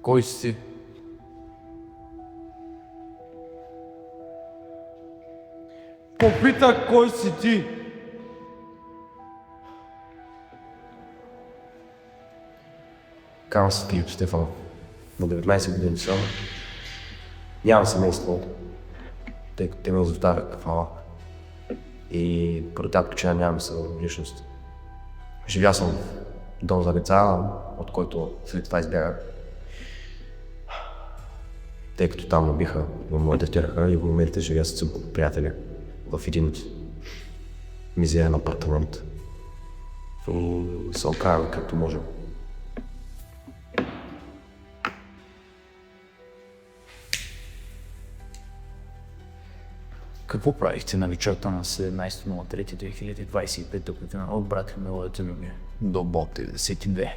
Кой си? Попита кой си ти? Казвам се Филип Стефанов. На 19 години съм. Нямам семейство, тъй като те ме оставят кафала. И поради тази причина нямам самоличност. Живя съм в дом за деца, от който след това избягах. Тъй като там набиха, ме детираха и в момента живея с приятели в един мизерен апартамент. И се оправям както може. Какво правихте на вечерта на 17.03.2025 година от брат Милата ми до Боб 92?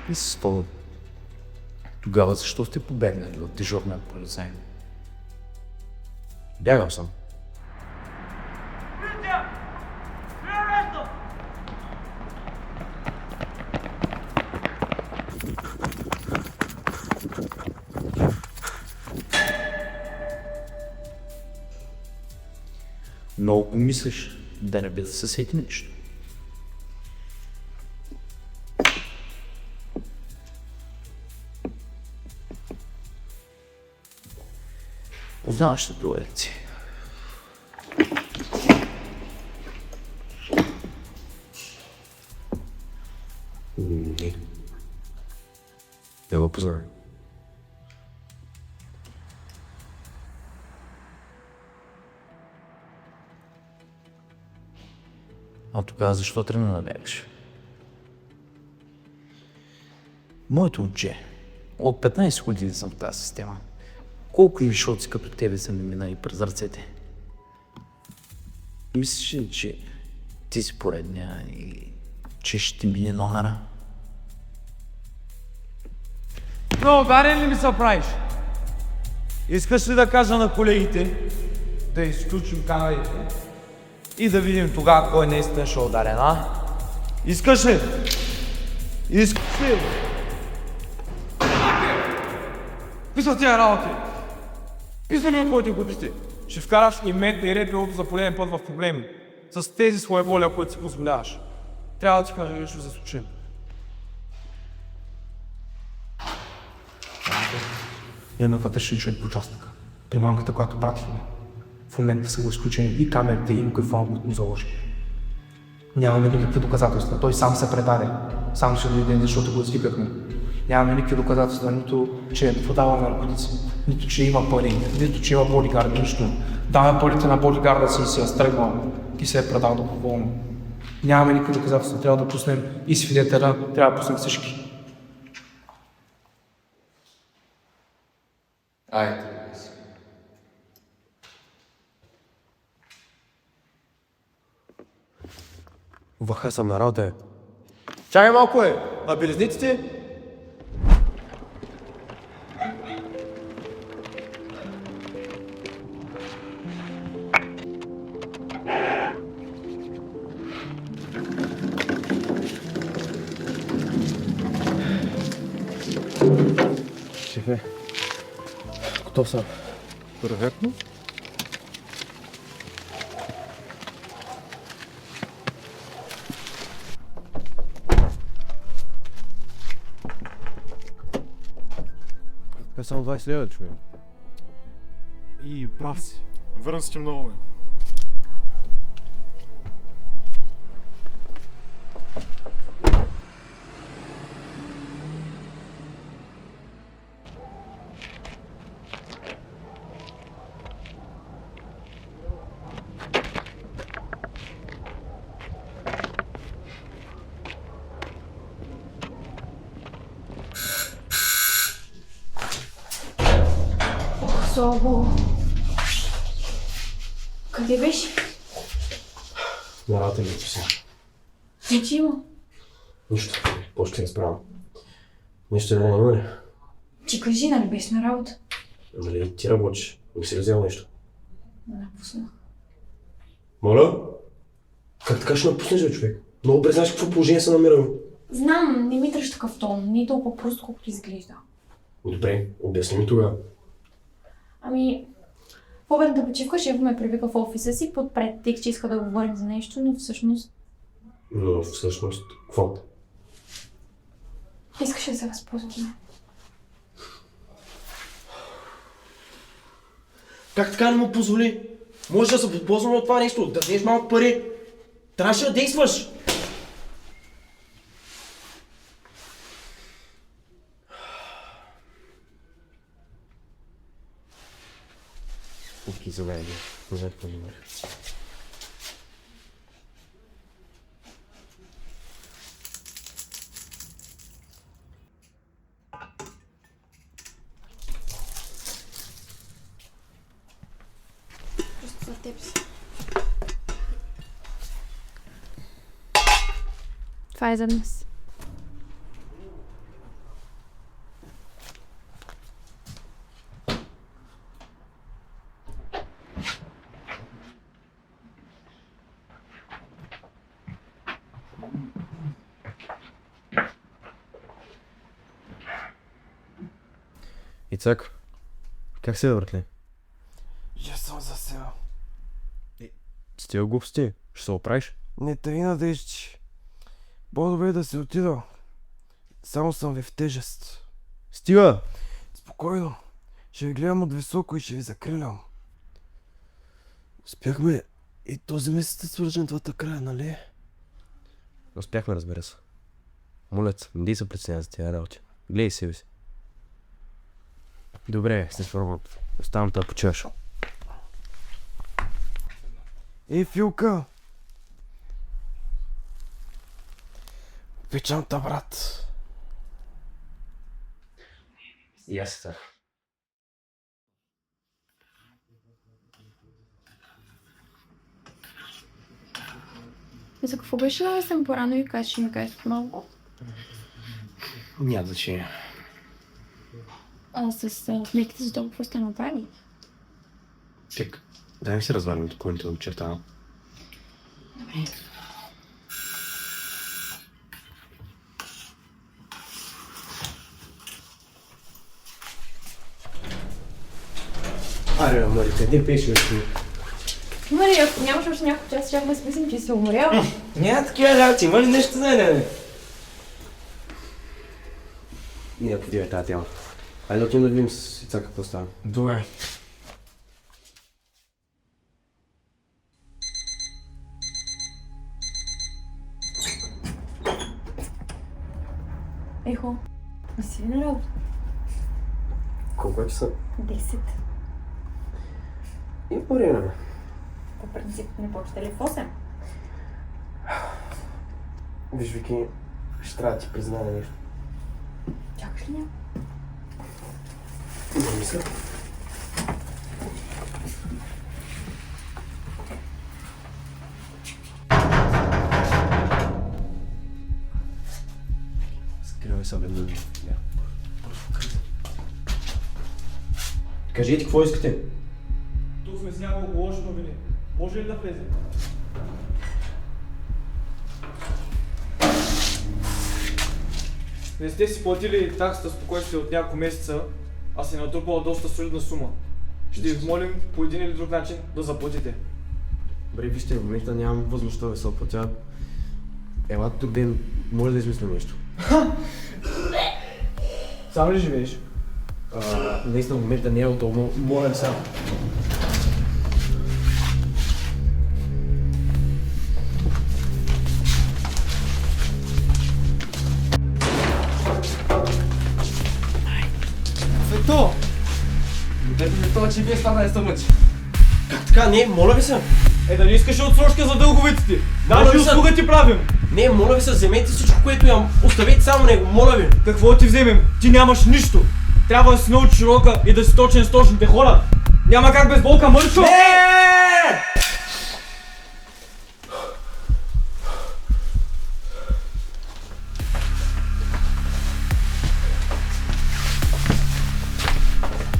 Не се спомням. Тогава защо сте побегнали от дежурния полицай? Бягал съм. Много мислиш да не би да се сети нещо. Познаваш ли другарци? Не. Не го познавам. А тогава защо тръгна да бягаш? Моето момче, от 15 години съм в тази система. Колко мишоци като тебе са ми минали през ръцете? Мислиш ли, че ти си поредния и че ще мине номера? Но ударен ли ми се правиш? Искаш ли да кажа на колегите да изключим камерите и да видим тогава кой наистина ще е ударен, а? Искаш ли? Искаш ли? Какви са тия работи? Писай ми от твоите глупости. Ще вкараш и мен и ред за пореден път в проблеми. С тези своеволия, които си позволяваш. Трябва да ти кажа нещо за случай. Имаме вътрешен човек по участъка. Приманката, която пратихме. В момента са го изключени и камерите, и микрофон, който му заложи. Нямаме никакви доказателства. Той сам се предаде. Сам ще дойде, защото го извикахме. Нямаме никакви доказателства, нито че е продавал наркотици, нито че има пари, нито че има бодигард, нищо. Дава парите на бодигарда си и се е стръгнал и се е предал доброволно. Нямаме никакви доказателства. Трябва да пуснем и свидетеля, трябва да пуснем всички. Айде. Ваха съм народе. Чакай малко на белезниците. Шефе, готов съм. Перфектно. Е само 20 лева, човек. И прав си. Върна си ти много, бе. Слава Богу. Къде беше? На работа ми си. Не ти има. Нищо. Още не справям. Нищо не има ли? Ти кажи, нали беше на работа? Нали ти работиш? Не си ли взел нещо? Напусна. Моля? Как така ще напуснеш, бе, човек? Много добре знаеш какво положение се намираме. Знам, не ми дръж такъв тон. Не е толкова просто, колкото изглежда. Добре, обясни ми тогава. Ами, в обедната почивка шефът ме привика в офиса си под претекст, че иска да говорим за нещо, но всъщност Какво? искаше да се възползваме. Как така не му позволи? Може да се възползваме от това нещо, да вземеш малко пари. Трябваше да действаш. Окей, заповядай. Не знам какво говоря. Просто за теб си. Това е за днес. Ицак, как се братле? Я съм засел. С тия глупости, ще се оправиш? Не тъй надежди. По-добре да си отида. Само съм ви в тежест. Стига! Спокойно. Ще ви гледам от високо и ще ви закрилям. Успяхме и този месец да свържем двата края, нали? Успяхме, разбира се. Моля те, не дей се притеснява за тия работи. Гледай себе си. Добре, сте свървам. Оставам да почиваш. Ей, Филка! Обичам те, брат. И аз се. За какво беше да съм порано и кажеш, че ми кажеш малко? Няма значение. А с сметките за толкова сте направили? Чек, дай ми се развалим допълнително черта. Добре. Аре, Марите, не пеше вече. Мария, ако нямаш още няколко часа, ще ме смислим, че се уморял. Няма такива работи, има ли нещо за мене? Не, подивай тази тема. Айде да отидем да видим с Ицак какво става. Добре. Ехо, не си ли на работа? Колко е часа? 10. И по време. По принцип не почта ли в 8? Виж, Вики, ще трябва да ти призная нещо. Чакаш ли някой? Не мисля. Скривай се, бе. Кажете, какво искате? Тук сме с няколко лоши новини. Може ли да влезем? Не сте си платили таксата спокойствие от няколко месеца, а се натрупала доста солидна сума. Ще ви молим по един или друг начин да заплатите. Добре, вижте, в момента нямам възможността да се оплатя. Елате тук ден, може да измислим нещо. Сам ли живееш? Наистина в момента не е удобно. Моля сега. Свето! Дете ми това, че вие стана да се мъчи. Как така? Не, моля ви се. Дали искаш отсрочка за дълговиците? Моля Даже ви се. услуга ти правим! Не, моля ви се, вземете всичко, което имам. Оставете само него, моля ви. Какво да ти вземем? Ти нямаш нищо! Трябва да си научиш урока и да си точен с точните хора! Няма как без болка, мърчо! Не!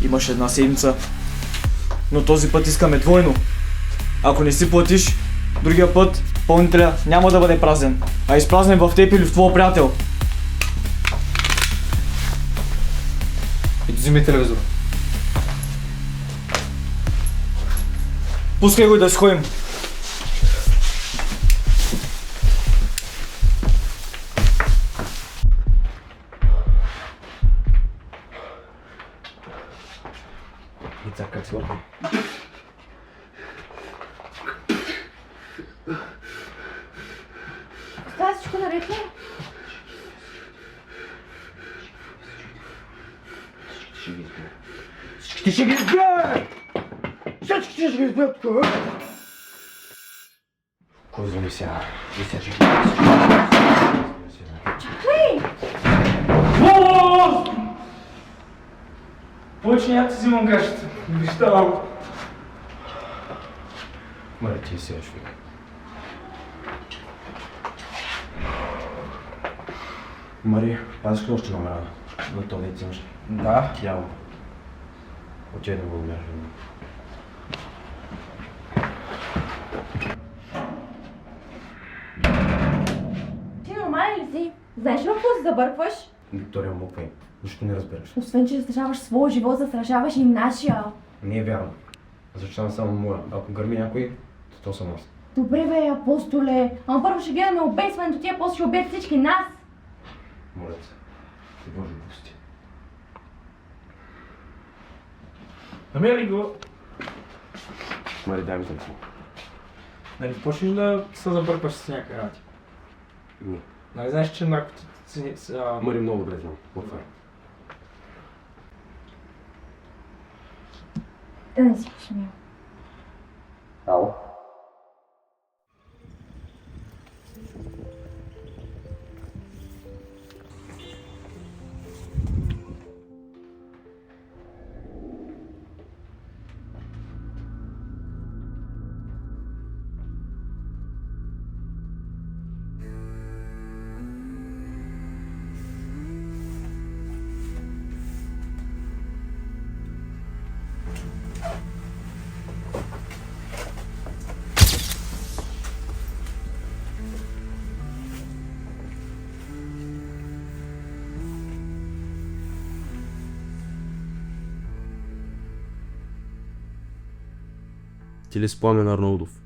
Имаш една седмица, но този път искаме двойно. Ако не си платиш, другия път Изпълнителя няма да бъде празен, а изпразнен в теб или в твоя приятел. Ето вземи телевизора. Пускай го и да си ходим. Лица, как се върху? Това всичко наред ли? Ще ги избия! Всички ще ги избия тук! Кой звъни сега? Повече няма ти взимам гащите. Виждам. Мари, ти си човек. Мари, пазиш ли още номера на този ден имаш? Да. Дявол. Отчай да го умерш. Ти нормален ли си? Знаеш ли какво се забъркваш? Виктория, муквай. Нищо не разбираш. Освен, че застрашаваш своя живот, застрашаваш и нашия. Не е вярно. Защото само моя. Ако гърми някой, то съм аз. Добре бе, апостоле. Ама първо ще гледаме обесването ти, а после ще убият всички нас. Моля се. Ти Боже глупости. Намери го. Мари, дай ми телефон. Нали почнеш да се забъркваш с някакви работи? Не. Нали знаеш, че наркотици са... Мари, много добре знам. Какво е? Да не си посмия. Ало? Ти ли спомня на Арнаудов?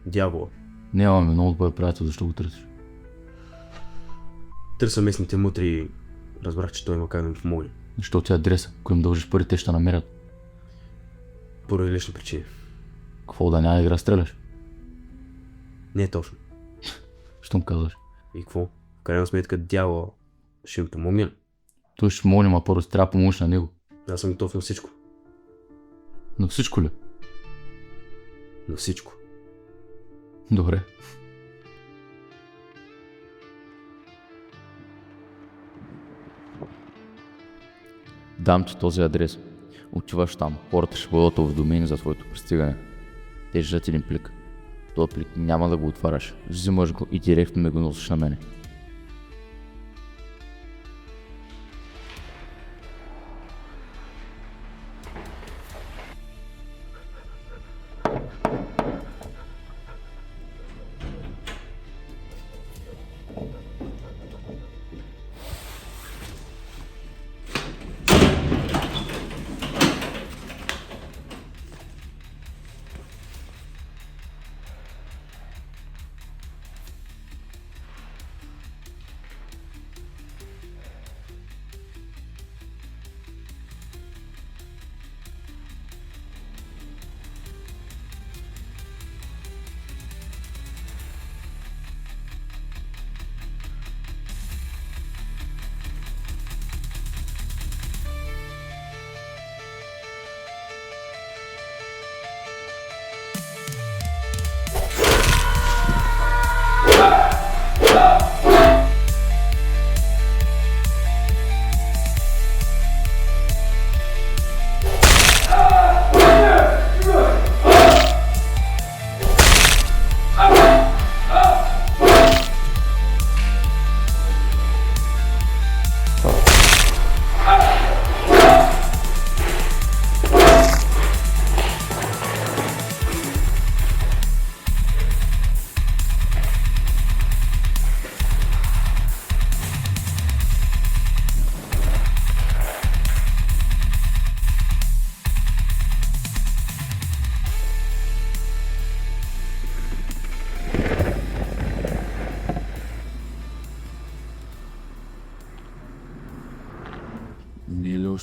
Дявола. Нямаме много добър приятел, защо го търсиш? Търся местните мутри и разбрах, че той има как да ми помогне. Защо ти адреса? Ако им дължиш пари, те ще намерят. Поради лични причини. Какво да няма да ги разстреляш? Не е точно. Щом казваш? И какво? В крайна сметка дявола ще ми помогне ли? Той ще помогне, ма първо трябва да помогнеш на него. Аз съм готов на всичко. На всичко ли? На всичко. Добре. Дам ти този адрес. Отиваш там. Хората ще бъдат уведомени за твоето пристигане. Те ждат един плик. Този плик няма да го отваряш. Взимаш го и директно ми го носиш на мене.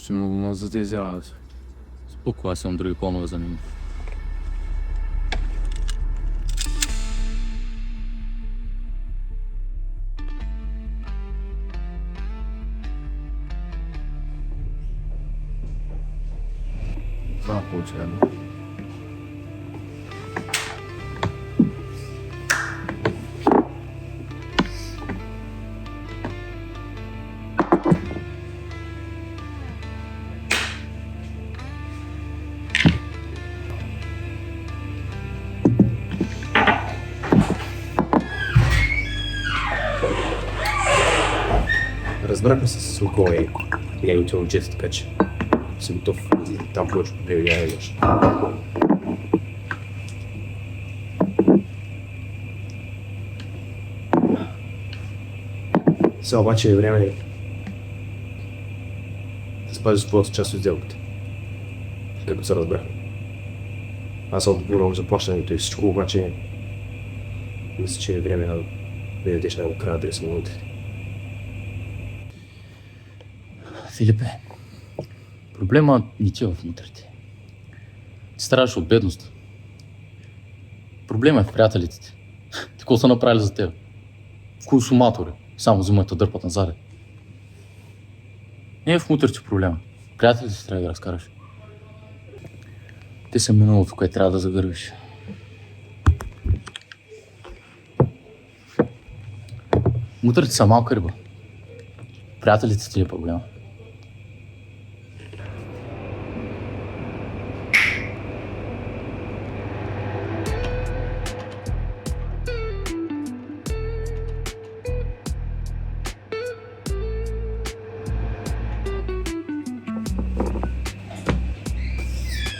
си много за тези работи. Спокойно, аз имам други планове за него. Това получава. Разбрахме се с Лукола и неговите момчета, така че си готов там повече да я имаш. Сега обаче е време да спазиш твоята част от сделката. След се разбрахме. Аз съм отговорил за плащането и всичко, обаче мисля, че е време да дадеш най-накрая адреса на вътре. Филипе, проблема не ти е в мутрите. Ти страдаш от бедност. Проблема е в приятелите ти. Ти какво са направили за теб? Консуматори. Само взимат да дърпат назад. Не е в мутрите проблема. Приятелите ти трябва да разкараш. Те са миналото, което трябва да загърбиш. Мутрите са малка риба. Приятелите ти е проблема.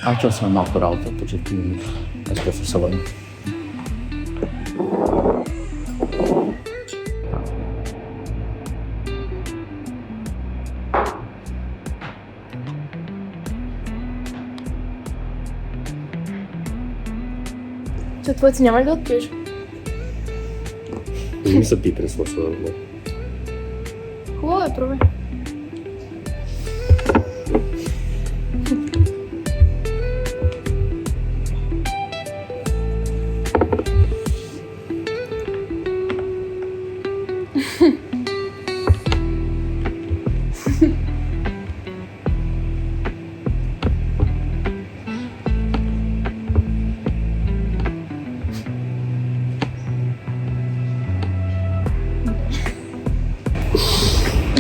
Аз чувам съм малко работа, почти минути. Аз просто се върна. Какво ти няма ли да отпиеш? Не ми се пи през лошо. Хубаво е, пробай.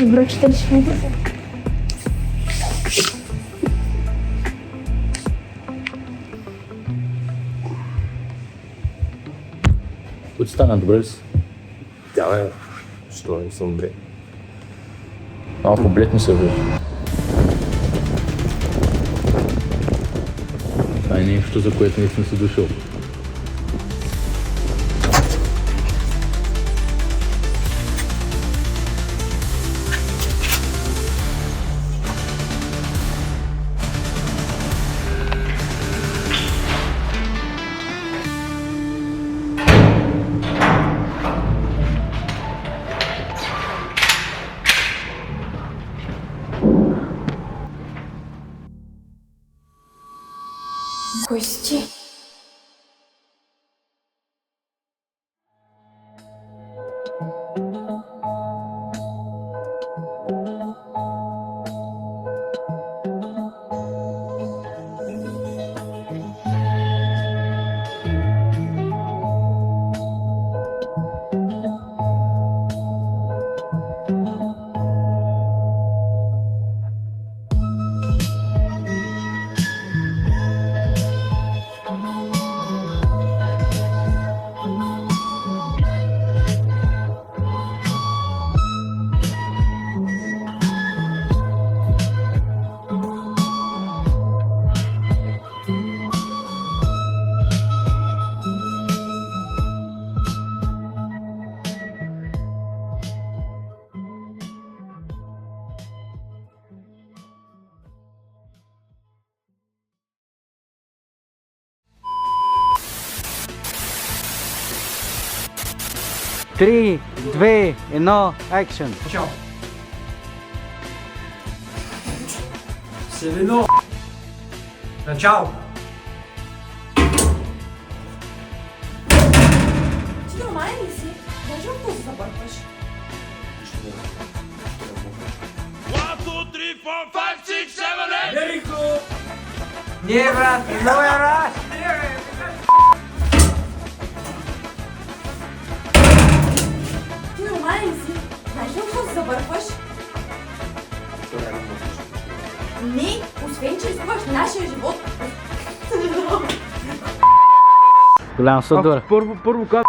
Добре, че ще ми бъде. Които стана, добре ли си? Да, бе. Що не съм добре? Малко блед ми се вижда. Това е нещо, за което не съм си дошъл. Кой си ти? Три, две, едно, екшен. Селино! Начало! Ти нормален ли си? Даже какво се забъркваш? Не, брат, много е, брат! Ти нормален ли си? Знаеш ли какво се забъркваш? Не, освен че рискуваш нашия живот. Голям съдър. Първо как?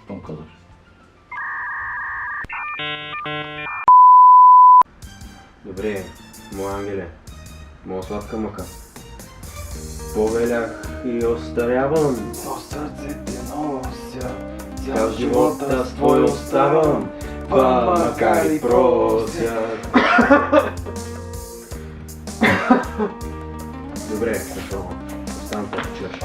Щом казваш. Добре, моя ангеле, моя сладка мъка. Повелях и остарявам. Но сърце ти нося, Цял живота с твой оставам, па макар и просяк. Добре, хорошо. Оставам да чуеш.